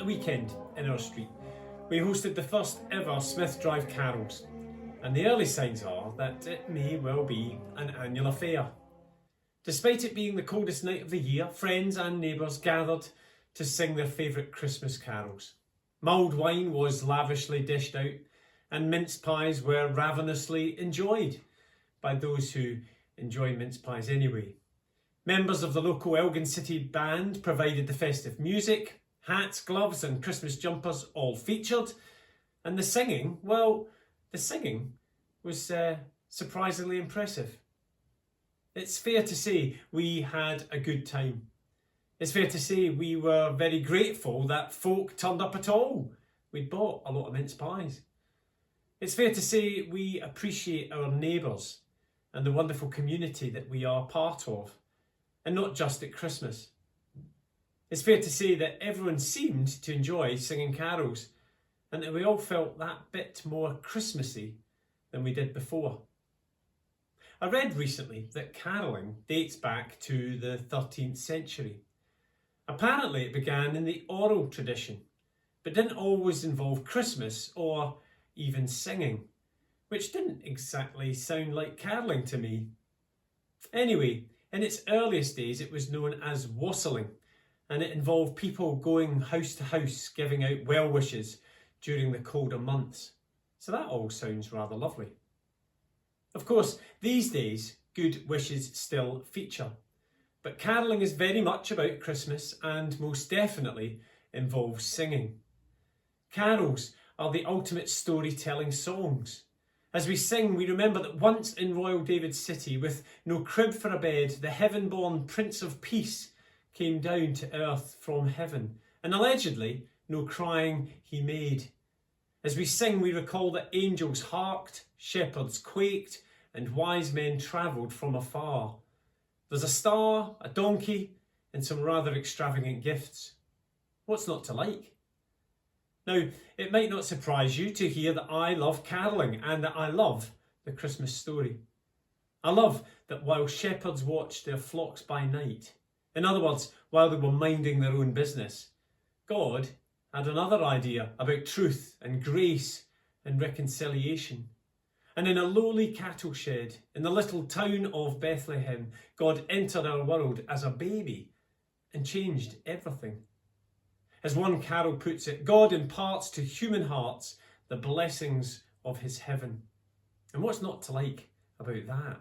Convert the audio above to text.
the weekend in our street, we hosted the first ever Smith Drive Carols, and the early signs are that it may well be an annual affair. Despite it being the coldest night of the year, friends and neighbours gathered to sing their favourite Christmas carols. Mulled wine was lavishly dished out, and mince pies were ravenously enjoyed by those who enjoy mince pies anyway. Members of the local Elgin City Band provided the festive music. Hats, gloves and Christmas jumpers all featured. And the singing was surprisingly impressive. It's fair to say we had a good time. It's fair to say we were very grateful that folk turned up at all. We'd bought a lot of mince pies. It's fair to say we appreciate our neighbours and the wonderful community that we are part of, and not just at Christmas. It's fair to say that everyone seemed to enjoy singing carols, and that we all felt that bit more Christmassy than we did before. I read recently that carolling dates back to the 13th century. Apparently it began in the oral tradition, but didn't always involve Christmas or even singing, which didn't exactly sound like carolling to me. Anyway, in its earliest days it was known as wassailing, and it involved people going house to house giving out well wishes during the colder months. So that all sounds rather lovely. Of course, these days good wishes still feature, but carolling is very much about Christmas and most definitely involves singing. Carols are the ultimate storytelling songs. As we sing, we remember that once in Royal David City, with no crib for a bed, the heaven-born Prince of Peace came down to earth from heaven, and allegedly no crying he made. As we sing, we recall that angels harked, shepherds quaked, and wise men travelled from afar. There's a star, a donkey, and some rather extravagant gifts. What's not to like? Now, it might not surprise you to hear that I love carolling and that I love the Christmas story. I love that while shepherds watched their flocks by night, in other words, while they were minding their own business, God had another idea about truth and grace and reconciliation. And in a lowly cattle shed in the little town of Bethlehem, God entered our world as a baby and changed everything. As one carol puts it, God imparts to human hearts the blessings of his heaven. And what's not to like about that?